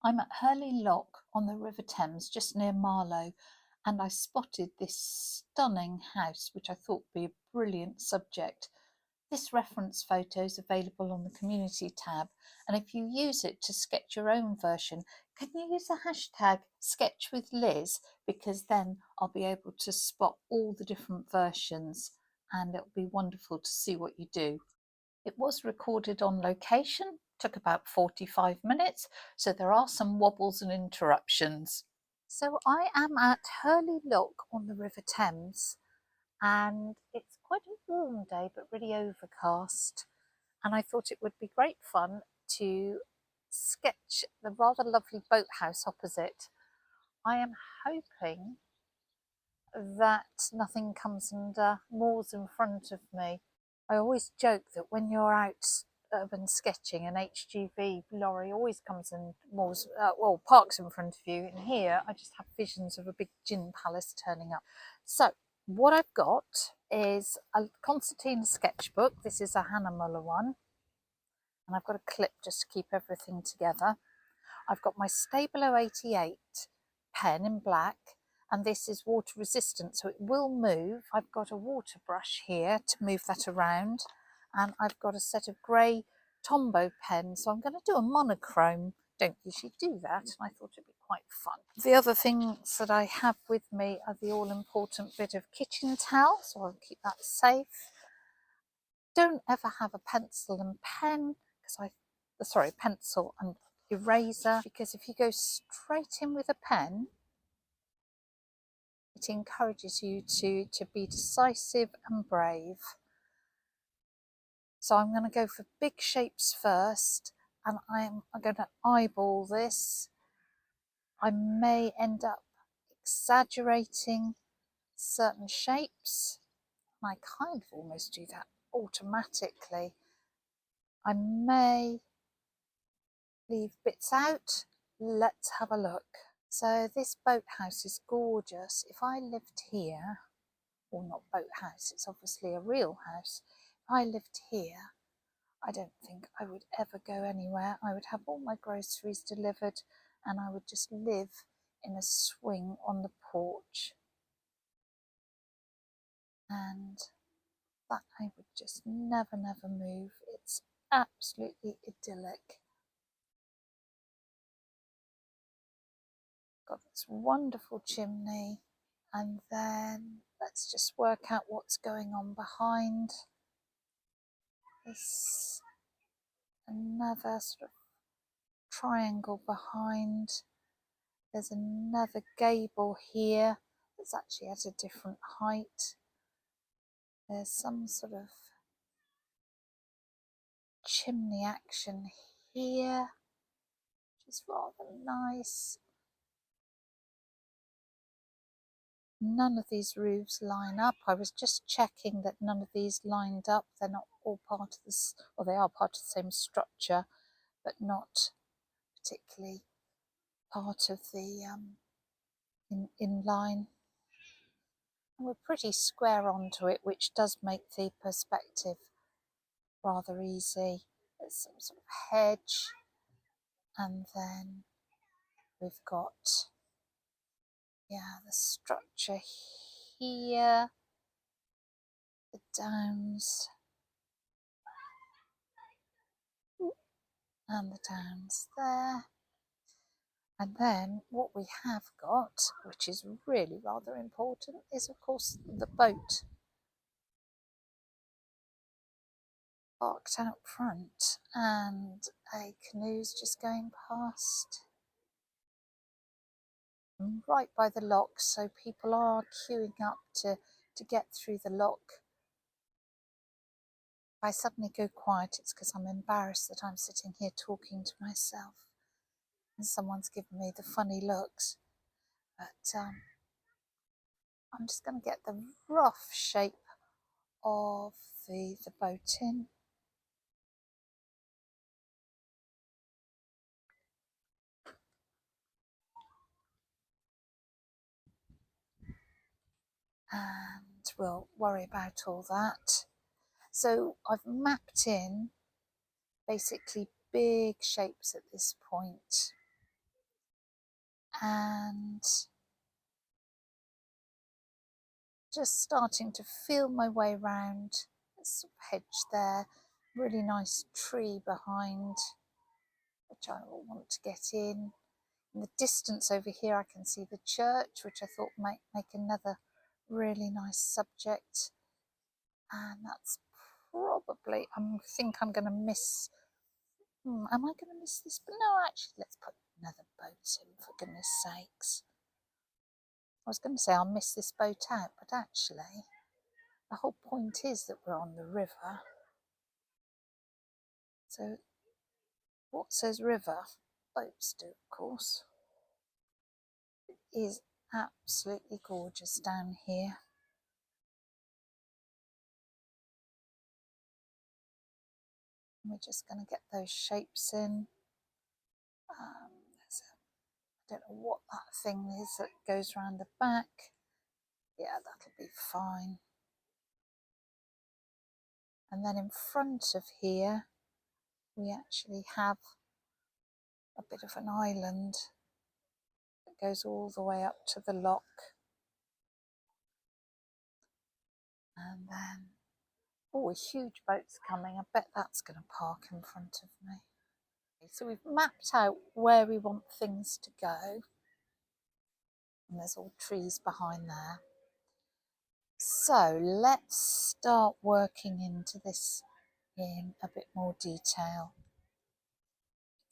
I'm at Hurley Lock on the River Thames, just near Marlow, and I spotted this stunning house, which I thought would be a brilliant subject. This reference photo is available on the community tab, and if you use it to sketch your own version, can you use the hashtag #SketchWithLiz? Because then I'll be able to spot all the different versions and it'll be wonderful to see what you do. It was recorded on location, took about 45 minutes, so there are some wobbles and interruptions. So I am at Hurley Lock on the River Thames, and it's quite a warm day but really overcast, and I thought it would be great fun to sketch the rather lovely boathouse opposite. I am hoping that nothing comes and moors in front of me. I always joke that when you're out urban sketching, an HGV lorry always comes and moors, parks in front of you. And here I just have visions of a big gin palace turning up. So what I've got is a concertina sketchbook. This is a Hannah Muller one. And I've got a clip just to keep everything together. I've got my Stabilo 88 pen in black, and this is water resistant, so it will move. I've got a water brush here to move that around, and I've got a set of grey Tombow pens, so I'm going to do a monochrome. Don't usually do that, and I thought it'd be quite fun. The other things that I have with me are the all-important bit of kitchen towel, so I'll keep that safe. Don't ever have a pencil and pen, pencil and eraser, because if you go straight in with a pen, it encourages you to be decisive and brave. So I'm going to go for big shapes first, and I'm going to eyeball this. I may end up exaggerating certain shapes, and I kind of almost do that automatically. I may leave bits out. Let's have a look. So this boathouse is gorgeous. If I lived here, or not boathouse, it's obviously a real house. If I lived here, I don't think I would ever go anywhere. I would have all my groceries delivered and I would just live in a swing on the porch. And that I would just never move. It's absolutely idyllic. Got this wonderful chimney, and then let's just work out what's going on behind. There's another sort of triangle behind. There's another gable here that's actually at a different height. There's some sort of chimney action here, which is rather nice. None of these roofs line up. I was just checking that none of these lined up. They're not all part of this, or they are part of the same structure, but not particularly part of the inline. And we're pretty square onto it, which does make the perspective rather easy. There's some sort of hedge, and then we've got the structure here, the downs, and the downs there. And then what we have got, which is really rather important, is of course the boat parked out front, and a canoe's just going past. I'm right by the lock, so people are queuing up to get through the lock. If I suddenly go quiet, it's because I'm embarrassed that I'm sitting here talking to myself and someone's given me the funny looks. But I'm just going to get the rough shape of the boat in. And we'll worry about all that. So I've mapped in basically big shapes at this point. and just starting to feel my way around. There's a hedge there, really nice tree behind, which I will want to get in. In the distance over here I can see the church, which I thought might make another really nice subject. And that's probably, I think I'm going to miss, am I going to miss this? But no, actually, let's put another boat in, for goodness sakes. I was going to say I'll miss this boat out, but actually, the whole point is that we're on the river. So, what says river? Boats do, of course. It is absolutely gorgeous down here. And we're just going to get those shapes in. I don't know what that thing is that goes around the back. Yeah, that'll be fine. And then in front of here, we actually have a bit of an island that goes all the way up to the lock. And then, oh, a huge boat's coming. I bet that's going to park in front of me. So we've mapped out where we want things to go. And there's all trees behind there. So let's start working into this in a bit more detail.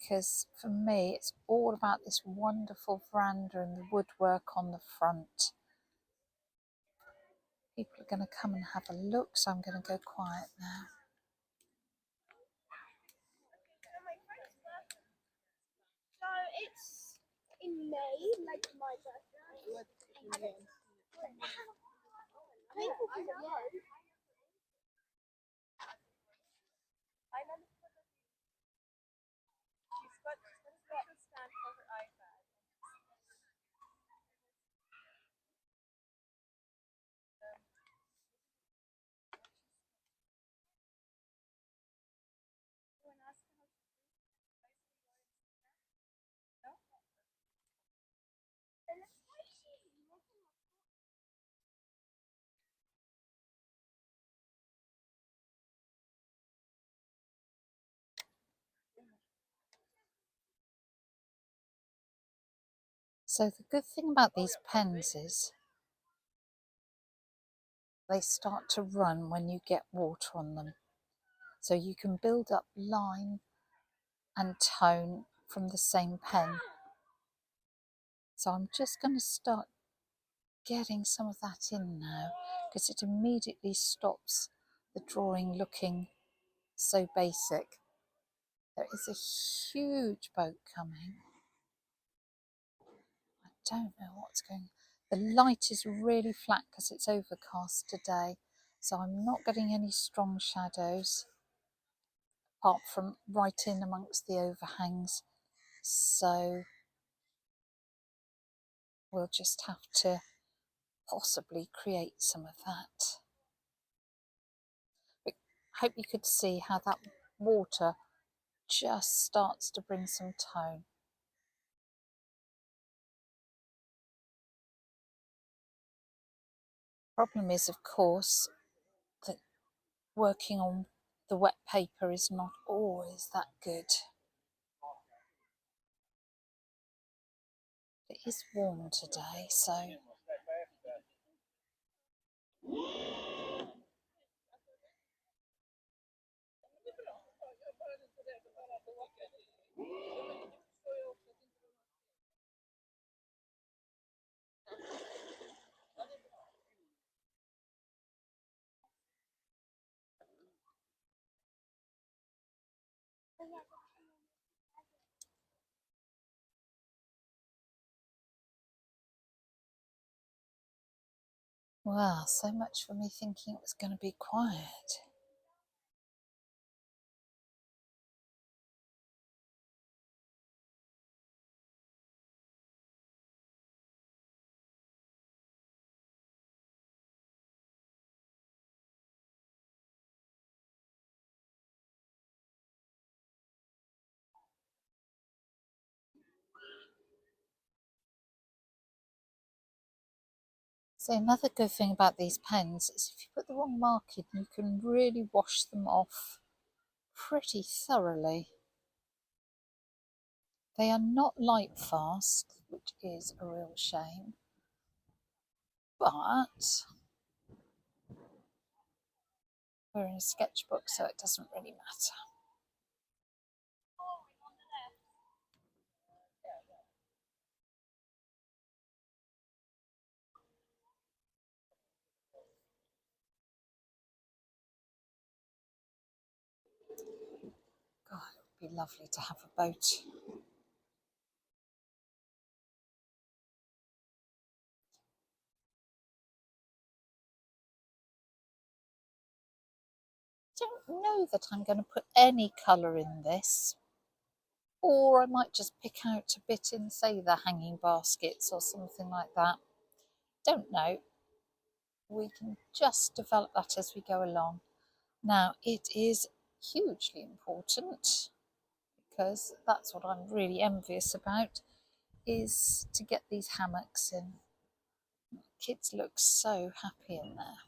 Because for me, it's all about this wonderful veranda and the woodwork on the front. People are going to come and have a look, so I'm going to go quiet now. So it's in May, like my birthday. So the good thing about these pens is they start to run when you get water on them. So you can build up line and tone from the same pen. So I'm just going to start getting some of that in now, because it immediately stops the drawing looking so basic. There is a huge boat coming. I don't know what's going on. The light is really flat because it's overcast today, so I'm not getting any strong shadows apart from right in amongst the overhangs. So we'll just have to possibly create some of that. But I hope you could see how that water just starts to bring some tone. Problem is, of course, that working on the wet paper is not always that good. It is warm today, so well, so much for me thinking it was going to be quiet. So another good thing about these pens is if you put the wrong mark in, you can really wash them off pretty thoroughly. They are not light fast, which is a real shame, but we're in a sketchbook, so it doesn't really matter. God, it would be lovely to have a boat. I don't know that I'm going to put any colour in this, or I might just pick out a bit in, say, the hanging baskets or something like that. Don't know. We can just develop that as we go along. Now, it is hugely important, because that's what I'm really envious about, is to get these hammocks in. Kids look so happy in there.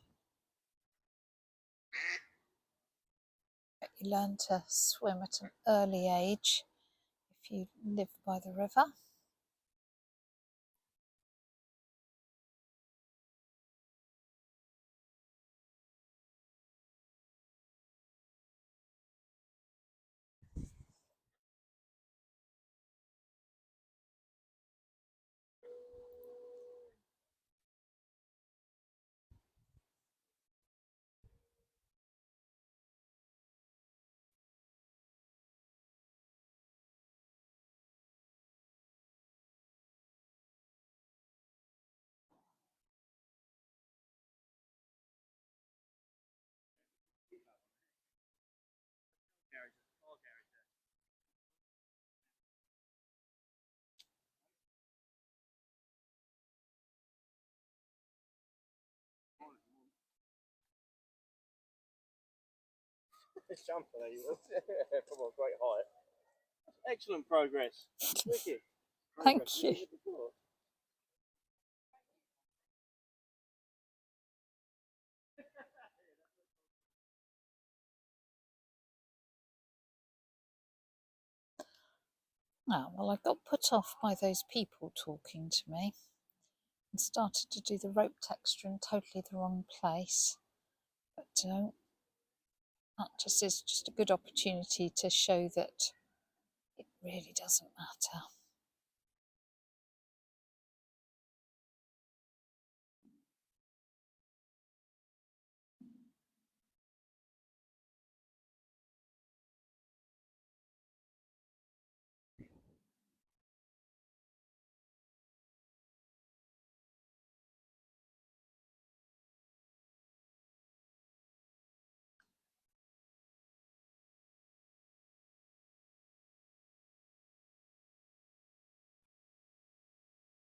But you learn to swim at an early age if you live by the river. Jumper there you was. Come on, great height. Excellent progress. Wicked. Thank you. Oh, well, I got put off by those people talking to me and started to do the rope texture in totally the wrong place. But that just is just a good opportunity to show that it really doesn't matter.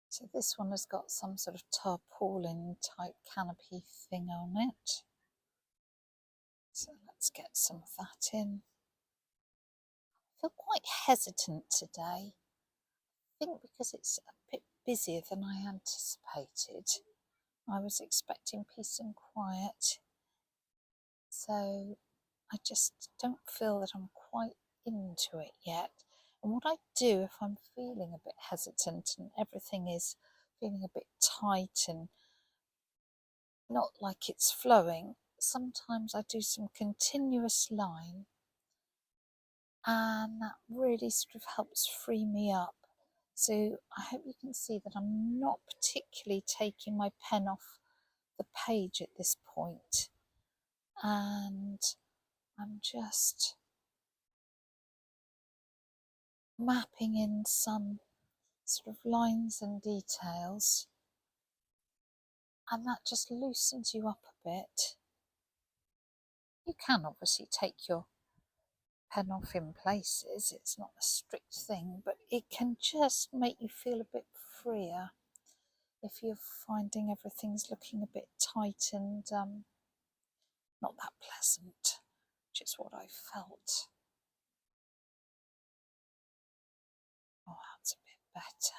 So this one has got some sort of tarpaulin type canopy thing on it. So let's get some of that in. I feel quite hesitant today. I think because it's a bit busier than I anticipated. I was expecting peace and quiet. So I just don't feel that I'm quite into it yet. And what I do if I'm feeling a bit hesitant and everything is feeling a bit tight and not like it's flowing, sometimes I do some continuous line, and that really sort of helps free me up. So I hope you can see that I'm not particularly taking my pen off the page at this point, and I'm just mapping in some sort of lines and details, and that just loosens you up a bit. You can obviously take your pen off in places, it's not a strict thing, but it can just make you feel a bit freer if you're finding everything's looking a bit tight and not that pleasant, which is what I felt. Oh, that's a bit better.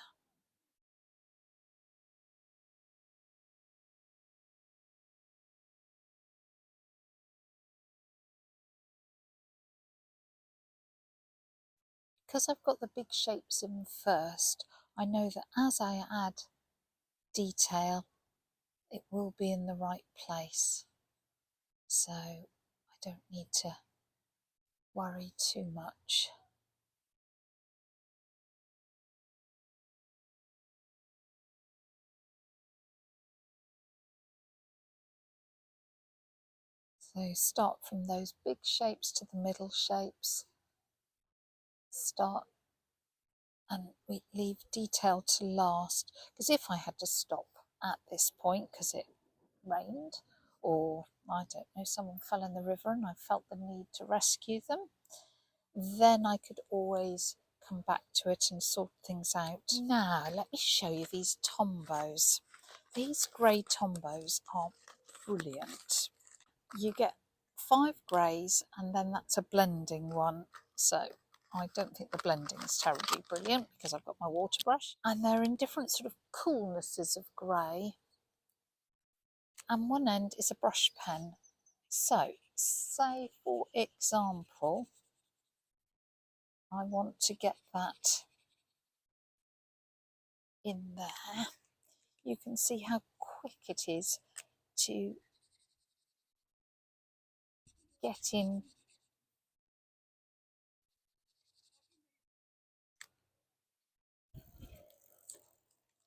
because I've got the big shapes in first, I know that as I add detail, it will be in the right place. So I don't need to worry too much. So start from those big shapes to the middle shapes. Start and we leave detail to last, because if I had to stop at this point because it rained, or I don't know, someone fell in the river and I felt the need to rescue them, then I could always come back to it and sort things out. Now let me show you these tombos. These grey tombos are brilliant. You get 5 greys and then that's a blending one, so I don't think the blending is terribly brilliant because I've got my water brush, and they're in different sort of coolnesses of grey, and one end is a brush pen. So say for example I want to get that in there, you can see how quick it is to get in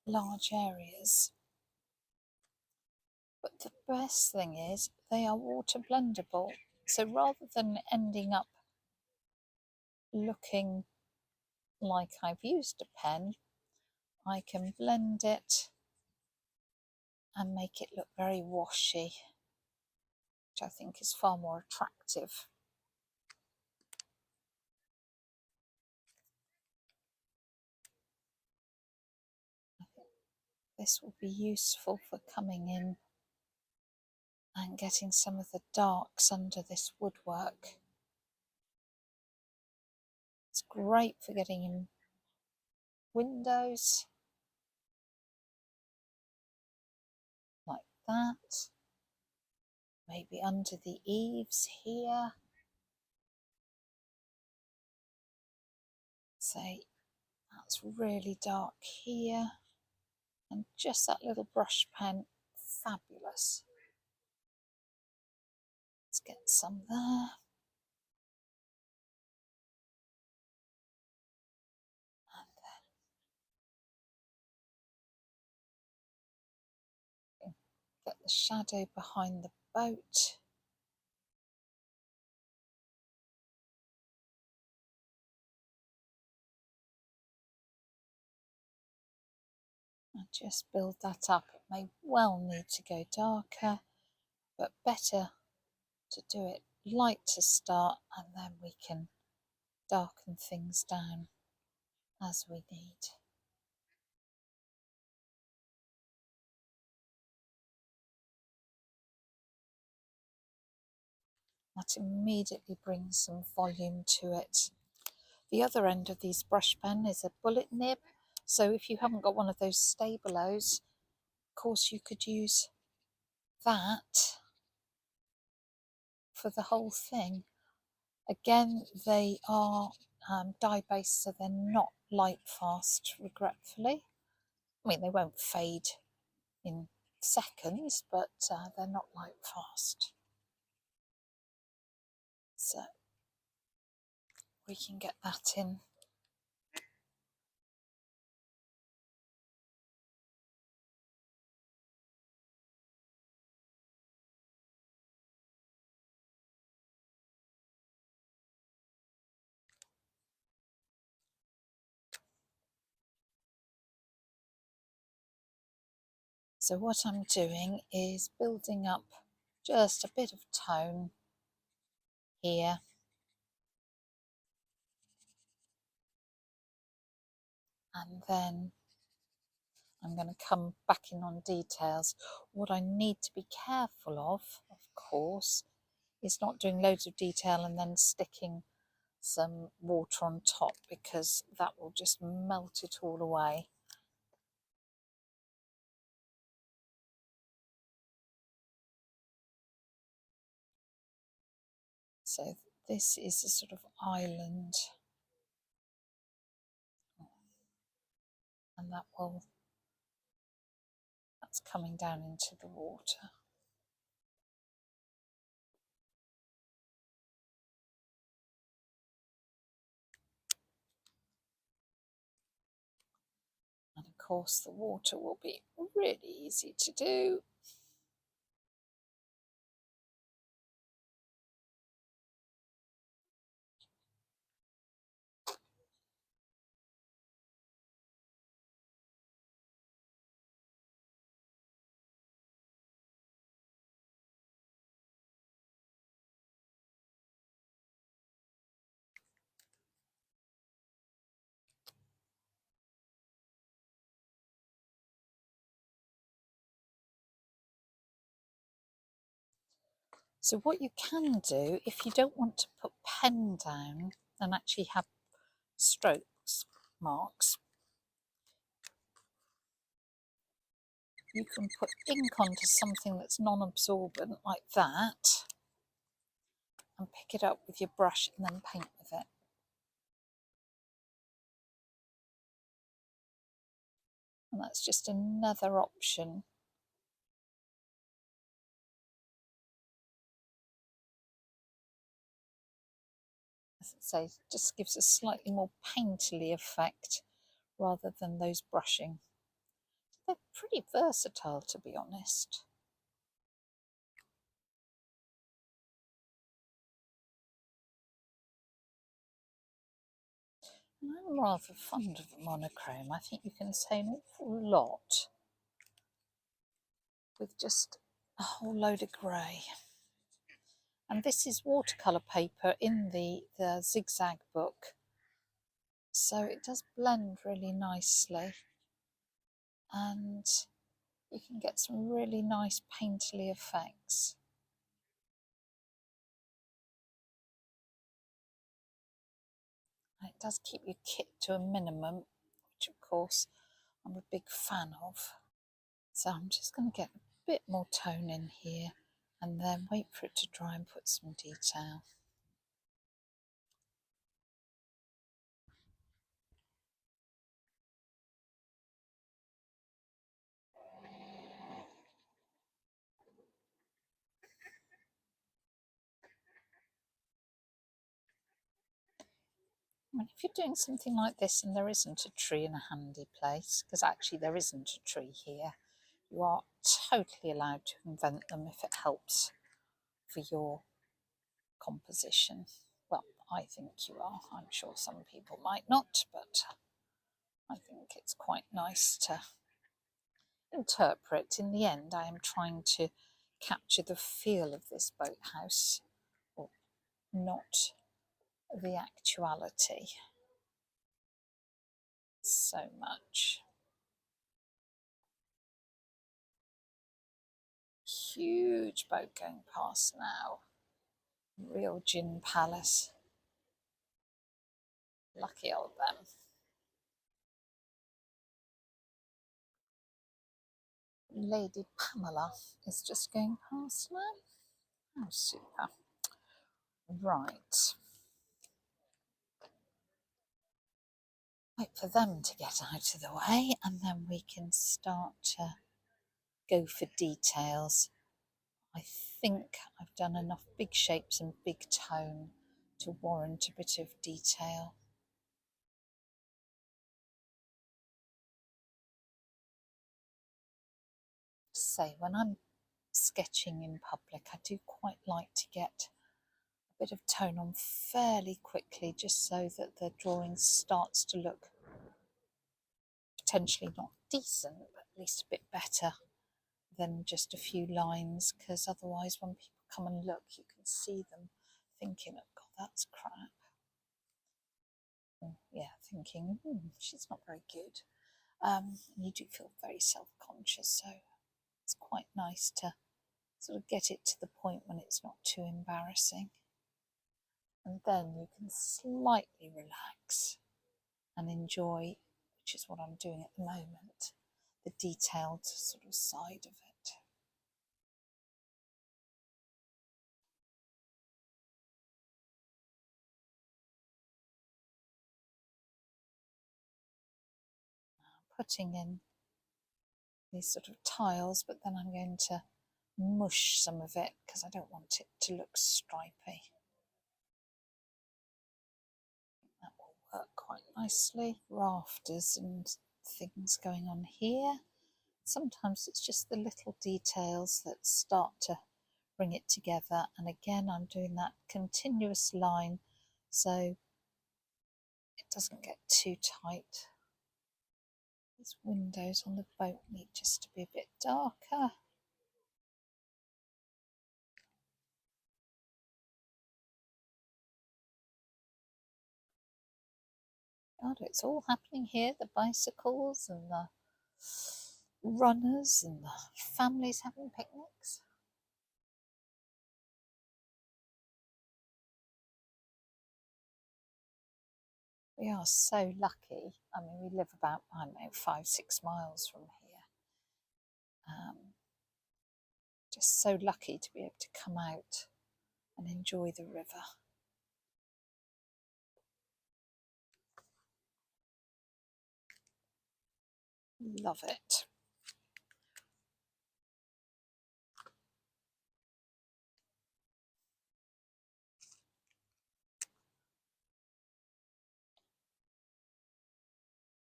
large areas. But the best thing is they are water blendable. So rather than ending up looking like I've used a pen, I can blend it and make it look very washy, which I think is far more attractive. I think this will be useful for coming in and getting some of the darks under this woodwork. It's great for getting in windows like that, maybe under the eaves here. Say that's really dark here, and just that little brush pen, fabulous. Let's get some there. And then get the shadow behind the boat. And just build that up. It may well need to go darker, but better to do it light to start, and then we can darken things down as we need. That immediately brings some volume to it. The other end of these brush pen is a bullet nib, so if you haven't got one of those Stabilos, of course you could use that for the whole thing. Again, they are dye based, so they're not light fast, regretfully. I mean, they won't fade in seconds, but they're not light fast. So we can get that in. So what I'm doing is building up just a bit of tone here. And then I'm going to come back in on details. What I need to be careful of course, is not doing loads of detail and then sticking some water on top, because that will just melt it all away. So this is a sort of island and that's coming down into the water. And of course the water will be really easy to do. So what you can do, if you don't want to put pen down and actually have strokes, marks, you can put ink onto something that's non-absorbent like that and pick it up with your brush and then paint with it. And that's just another option. As I say, it just gives a slightly more painterly effect rather than those brushing. They're pretty versatile, to be honest. And I'm rather fond of a monochrome. I think you can say an awful lot with just a whole load of grey. And this is watercolour paper in the zigzag book, so it does blend really nicely, and you can get some really nice painterly effects. And it does keep your kit to a minimum, which of course I'm a big fan of. So I'm just going to get a bit more tone in here and then wait for it to dry and put some detail. I mean, if you're doing something like this and there isn't a tree in a handy place, because actually there isn't a tree here, you are totally allowed to invent them if it helps for your composition. Well, I think you are. I'm sure some people might not, but I think it's quite nice to interpret. In the end, I am trying to capture the feel of this boathouse, or not the actuality so much. Huge boat going past now. Real gin palace. Lucky old them. Lady Pamela is just going past now. Oh, super. Right. Wait for them to get out of the way and then we can start to go for details. I think I've done enough big shapes and big tone to warrant a bit of detail. Say, when I'm sketching in public, I do quite like to get a bit of tone on fairly quickly, just so that the drawing starts to look potentially not decent, but at least a bit better than just a few lines, because otherwise when people come and look, you can see them thinking, oh God, that's crap. Yeah, thinking, she's not very good. And you do feel very self-conscious, so it's quite nice to sort of get it to the point when it's not too embarrassing. And then you can slightly relax and enjoy, which is what I'm doing at the moment, the detailed sort of side of it. putting in these sort of tiles, but then I'm going to mush some of it because I don't want it to look stripy. That will work quite nicely. Rafters and things going on here. Sometimes it's just the little details that start to bring it together, and again I'm doing that continuous line so it doesn't get too tight. These windows on the boat need just to be a bit darker. God, it's all happening here, the bicycles and the runners and the families having picnics. We are so lucky. I mean, we live about, I don't know, 5-6 miles from here. Just so lucky to be able to come out and enjoy the river. Love it.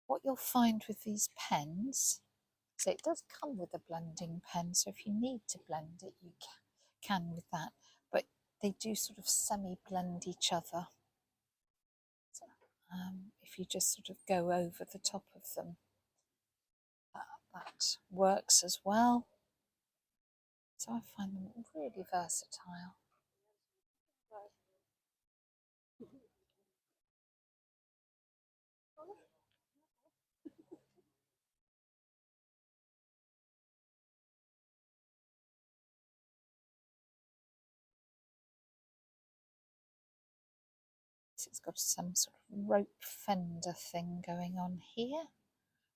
What you'll find with these pens, so it does come with a blending pen, so if you need to blend it, you can with that, but they do sort of semi-blend each other. So, if you just sort of go over the top of them, that works as well. So I find them really versatile. It's got some sort of rope fender thing going on here,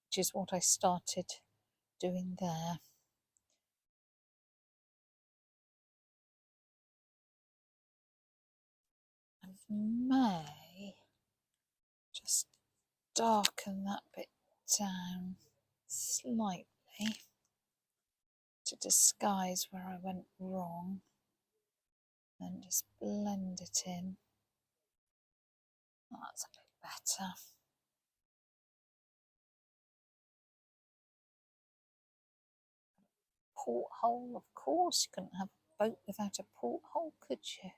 which is what I started doing there. I may just darken that bit down slightly to disguise where I went wrong, and just blend it in. Oh, that's a bit better. Porthole, of course. You couldn't have a boat without a porthole, could you?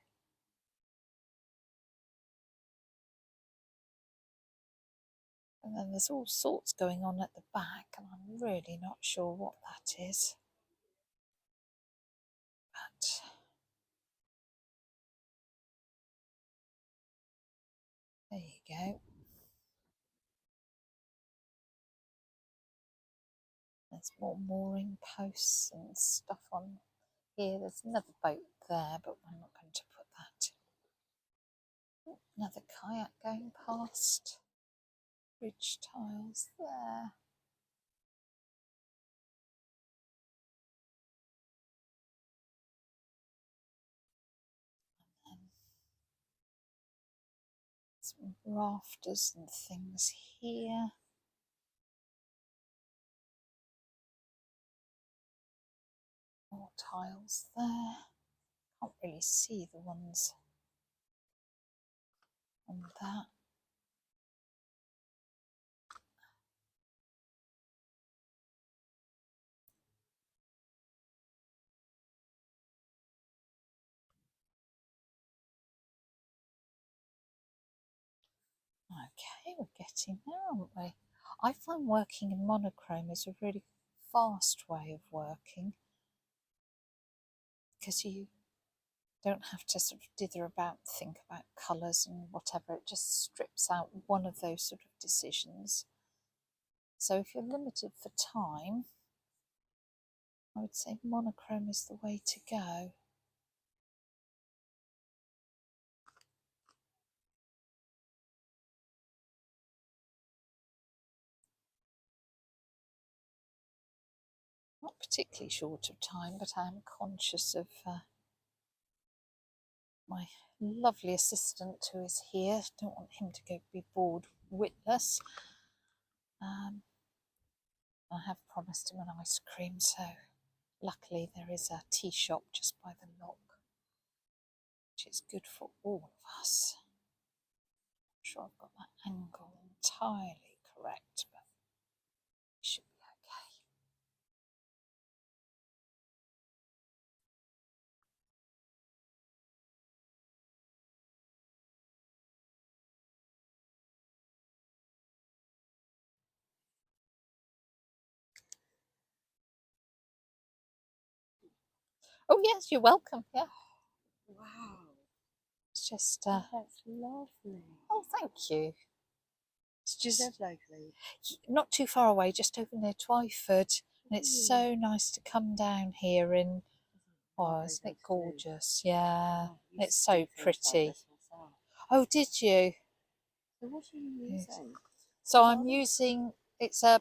And then there's all sorts going on at the back, and I'm really not sure what that is. But there you go. There's more mooring posts and stuff on here. There's another boat there, but I'm not going to put that. Oh, another kayak going past. Bridge tiles there. And then some rafters and things here. More tiles there. Can't really see the ones on that. Okay, we're getting there, aren't we? I find working in monochrome is a really fast way of working, because you don't have to sort of dither about, think about colours and whatever. It just strips out one of those sort of decisions. So if you're limited for time, I would say monochrome is the way to go. Not particularly short of time, but I am conscious of my lovely assistant who is here. Don't want him to be bored witless. I have promised him an ice cream, so luckily there is a tea shop just by the lock, which is good for all of us. I'm sure I've got that angle entirely correct, but it should be okay. Oh yes, you're welcome. Yeah. Wow. It's just That's lovely. oh, thank you. It's Do you just live locally? not too far away, just over near Twyford, and it's so nice to come down here and oh, isn't it gorgeous? Yeah, it's so pretty. Oh, did you? So what are you using? So I'm using, it's a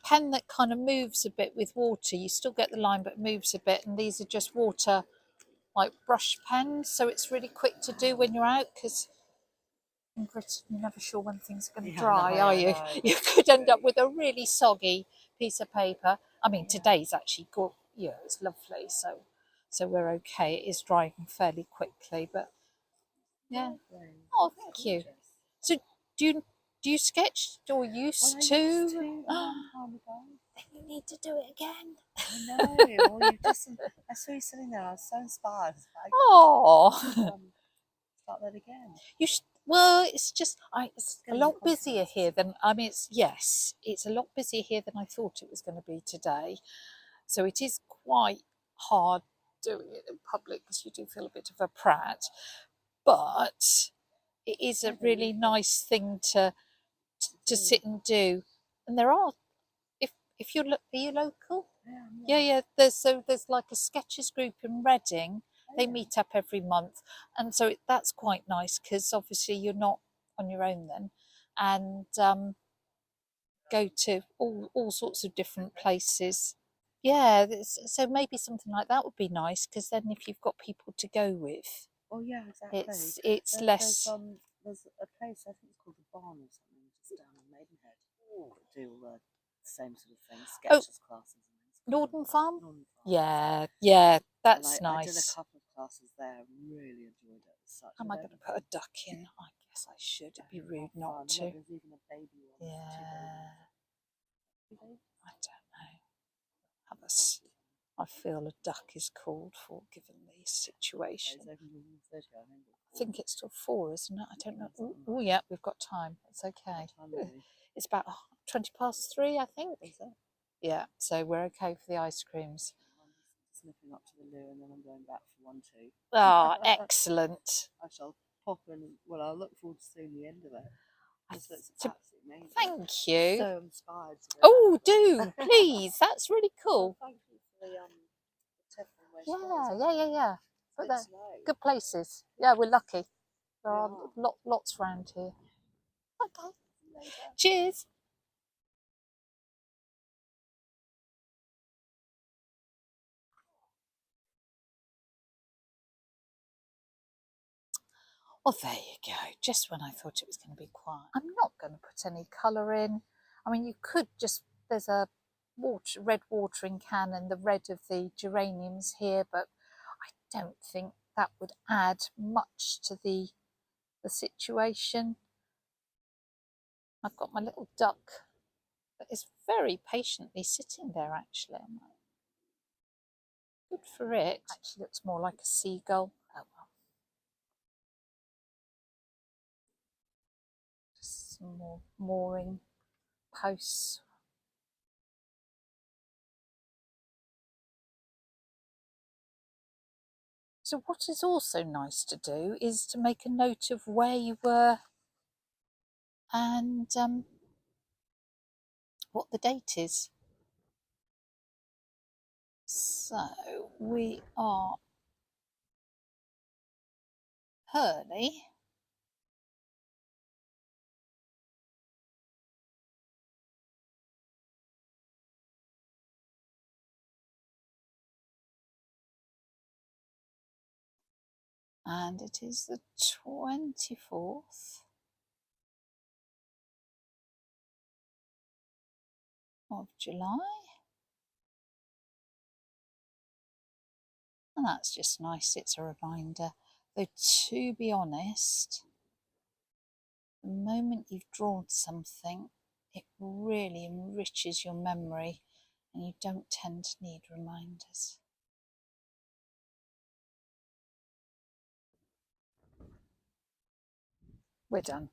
pen that kind of moves a bit with water. You still get the line, but moves a bit. And these are just water, like brush pens. So it's really quick to do when you're out, because in Britain, you're never sure when things are going to dry, are you? You could end up with a really soggy piece of paper. I mean, today's actually good. Yeah, it's lovely. So we're okay. It is drying fairly quickly, but yeah. Oh, thank you. So do you sketch or used to? Used to a long time ago. Then you need to do it again. I know. Well, you just I saw you sitting there. I was so inspired. Oh, Start that again. you should. Well, it's just it's a lot busier here than I mean. It's a lot busier here than I thought it was going to be today. So it is quite hard doing it in public because you do feel a bit of a prat. But it is a really nice thing to sit and do. And there are, if you're, are you local? Yeah. There's like a sketches group in Reading. They meet up every month, and so that's quite nice because obviously you're not on your own then, and go to all sorts of different places. Yeah, so maybe something like that would be nice because then if you've got people to go with, oh yeah, exactly. It's less. There's a place I think it's called the Barn or something just down in Maidenhead. That do all the same sort of things, sketches classes. Northern Farm? Northern Farm. Yeah, that's I did a nice. couple of classes there. Really enjoyed it. Am I going to put a duck in? I guess I should. It'd be rude not to. There's even a baby one. Yeah. I don't know. I feel a duck is called for given the situation. I think it's till 4, isn't it? I don't know. Oh yeah, we've got time. It's okay. It's about 3:20, I think. Is it? Yeah, so we're okay for the ice creams. I'm just sniffing up to the loo and then I'm going back for 1 2. Ah, excellent. I shall pop in. Well, I'll look forward to seeing the end of it. It's absolutely amazing. Thank you. So inspired. Oh, do please. That's really cool. Well, thank you for the tip on where Yeah. But they're good good places. Yeah, we're lucky. There are lots around here. Okay. Cheers. Well, there you go. Just when I thought it was going to be quiet. I'm not going to put any colour in. I mean, you could just, there's a red watering can and the red of the geraniums here, but I don't think that would add much to the situation. I've got my little duck that is very patiently sitting there, actually. Good for it. Actually looks more like a seagull. Oh well. Just some more mooring posts. So what is also nice to do is to make a note of where you were and what the date is. So we are Hurley. And it is the 24th of July. And that's just nice, it's a reminder. Though to be honest, the moment you've drawn something, it really enriches your memory and you don't tend to need reminders. We're done.